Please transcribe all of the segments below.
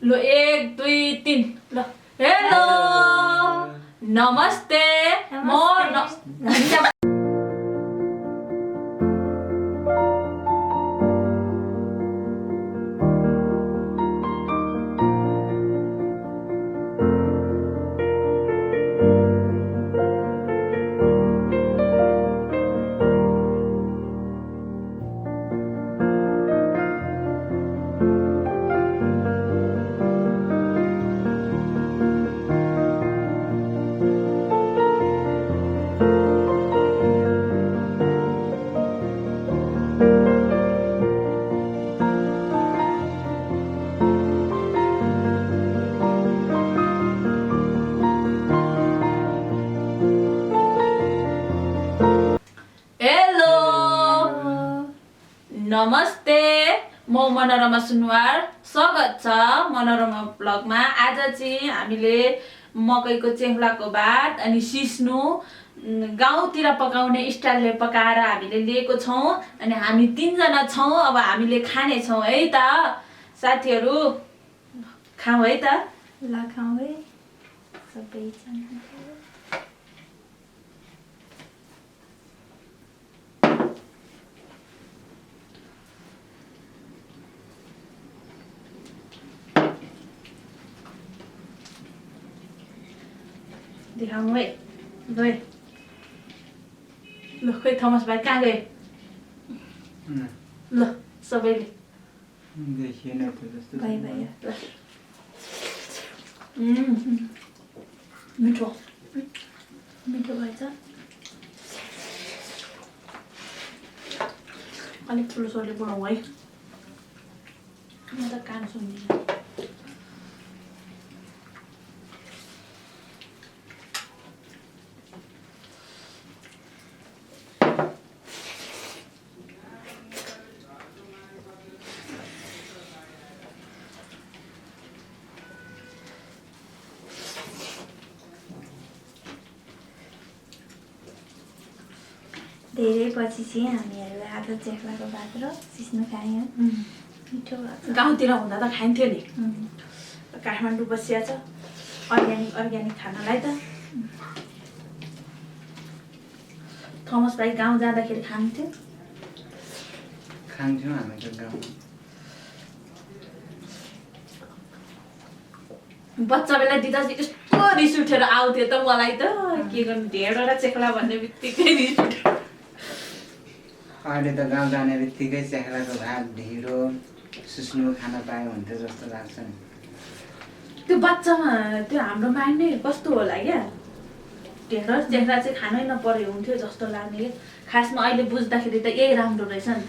ल 1 2 3 ल हेलो नमस्ते म नमस्ते म मनोरमा सुनवार स्वागत छ मनोरमा ब्लगमा। आज चाहिँ हामीले मकैको चेख्लाको भात अनि सिस्नु गाउँतिर पकाउने स्टाइलले पकाएर हामीले लिएको छौं अनि हामी 3 जना छौं। अब हामीले खाने छौं है त साथीहरु, खाऊ है त। ल खाऊ है सबै जना। दिखाऊँ है ल ल खै थमस भाइ कहाँ गए ल सबैले देखिएन त जस्तो भाइ भाइ मिठो मिठो भएछ। अलिक ठुलो स्वरले बोलाउँ है, म त कान सुन्दिनँ। धेरै पछि चाहिँ हामीहरू आज चेख्लाको भात र सिस्नु खायौँ। मिठो भएको छ। गाउँतिर हुँदा त खाइन्थ्यो नि, काठमाडौँ बसिया छ अर्ग्यानिक खानालाई त। थमस भाइ गाउँ जाँदाखेरि खान्थ्यो। खान्थ्यौँ हामी त गाउँमा। बच्चा बेला दिदा चाहिँ यस्तो रिस उठेर आउँथ्यो त मलाई त, के गर्नु ढेँडो र चेख्ला भन्ने बित्तिकै रिस उठ्यो। अहिले त गाउँ जाने बित्तिकै चेख्लाको भात ढिँडो सिस्नु खान पायो भन्थ्यो जस्तो लाग्छ नि। त्यो बच्चामा त्यो हाम्रो माइन्ड नै कस्तो होला क्या, ढेँडो चेख्ला चाहिँ खानै नपरे हुन्थ्यो जस्तो लाग्ने क्या। खासमा अहिले बुझ्दाखेरि त यही राम्रो रहेछ नि त।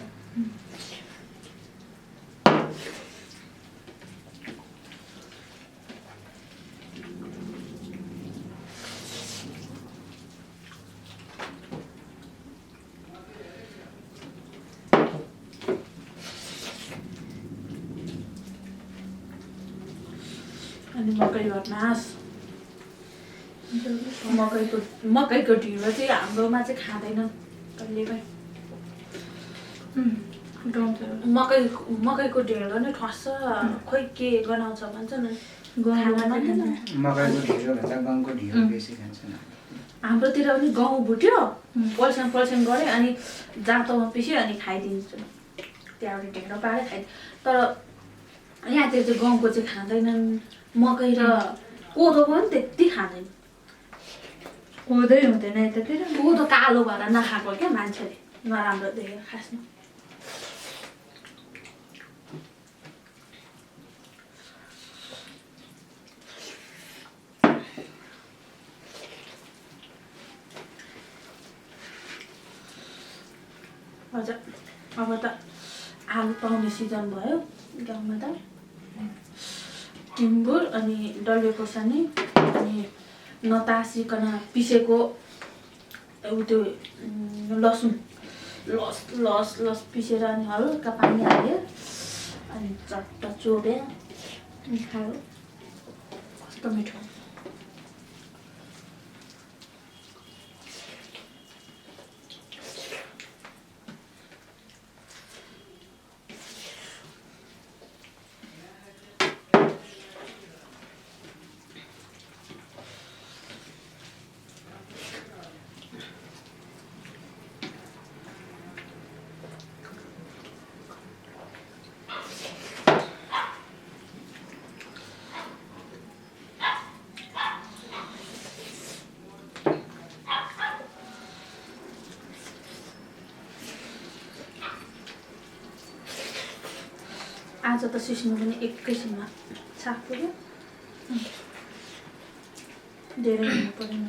अनि मकै भर्नास मकैको ढिँडो चाहिँ हाम्रोमा चाहिँ खाँदैन कहिले पनि। मकैको ढिँडो नै ठस्छ, खोइ के गनाउँछ भन्छ न। मकैको ढिँडो भन्दा गाउँको ढिँडो बेसी खान्छन्। हाम्रोतिर पनि गहुँ भुट्यो, पल्स्याङ गऱ्यो अनि जाँतोमा पिस्यो अनि खाइदिन्छु। त्यहाँबाट ढिँडो पारेर खाइदिन्छ। तर यहाँतिर चाहिँ गाउँको चाहिँ खाँदैनन्। मकै र कोदोको पनि त्यति खाँदैन। कोदै हुँदैन यतातिर। कोदो कालो भएर नखाएको क्या मान्छेले, नराम्रो देख्यो खासमा। हजुर अब त आलु पाउने सिजन भयो गाउँमा त। टिम्बुर अनि डल्ले खोर्सानी अनि नतासिकन पिसेको त्यो लसुन लस पिसेर अनि हल्का पानी हाल्यो अनि चट्ट चोर्यो अनि खायो। कस्तो मिठो। खान्छ त सिस्नु पनि एकैछिनमा साफ गर्यो धेरै हुनु पर्दैन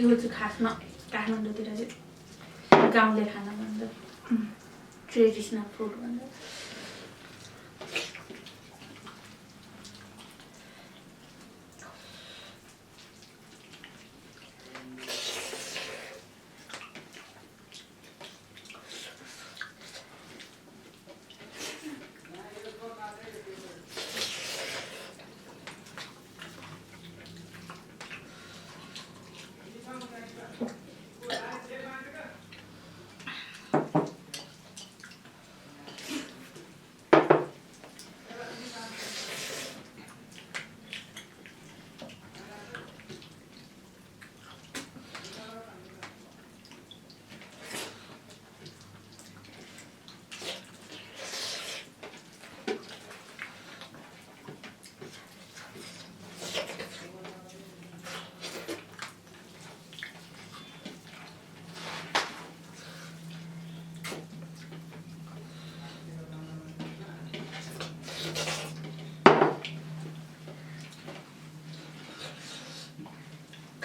यो चाहिँ खासमा काठमाडौँतिर चाहिँ गाउँले खाना भन्छ ट्रेडिसनल फुड भन्छ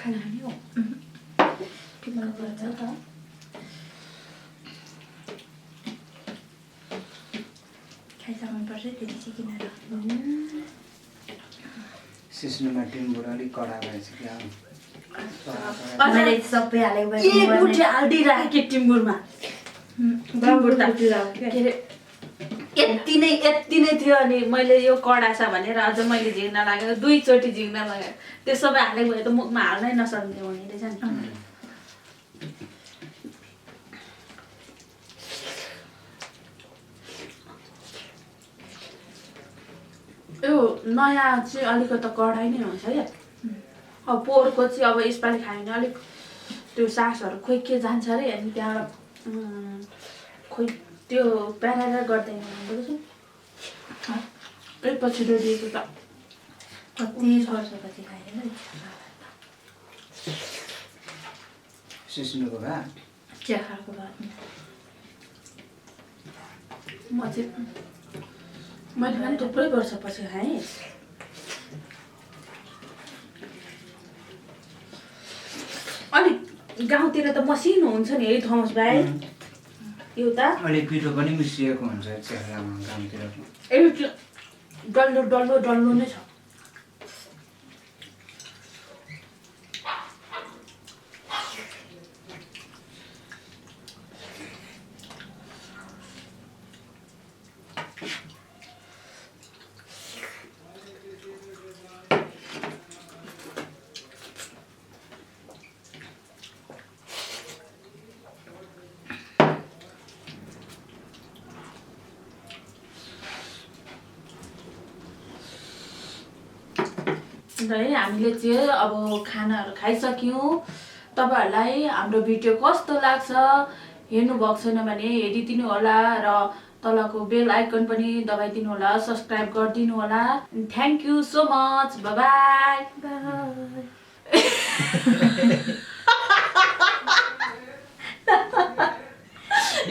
खाना खाने हो के मलाई पर्छ त खाइसक्नुपर्छ त्यति चाहिँ किनेर सिस्नुमा टिम्बुर अलिक कडा भएछ क्या मैले सबै हालेको भए एक मुठी हालिदिइराखेँ टिम्बुरमा टिम्बुर त के अरे यति नै थियो अनि मैले यो कडा छ भनेर अझ मैले झिक्न लागेको 2 चोटि झिक्न लगाएँ त्यो सबै हालेको भए त मुखमा हाल्नै नसक्ने हुने रहेछ नि यो नयाँ चाहिँ अलिकति कडा नै हुन्छ है अब पोहोरको चाहिँ अब यसपालि खायो भने अलिक त्यो सासहरू खोइ के जान्छ अरे अनि त्यहाँबाट खोइ त्यो प्याराग्राफ गर्दैन भनेको चाहिँ पछि दिएको त कति वर्षपछि खाएर सिस्नुको भए चियाखाको भात म चाहिँ मैले पनि थुप्रै वर्षपछि खाएँ अलिक गाउँतिर त मसिनो हुन्छ नि है थमस भाइ एउटा अलिक पिठो पनि मिसिएको हुन्छ चेहरामा गाउँतिर एउटा डल्लो डल्लो डल्लो नै छ है हामीले चाहिँ अब खानाहरू खाइसक्यौँ तपाईहरुलाई हाम्रो भिडियो कस्तो लाग्छ हेर्नु भएको छैन भने हेरिदिनु होला र तलको बेल आइकन पनि दबाइदिनु होला सब्स्क्राइब गरिदिनु होला thank you so much bye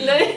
bye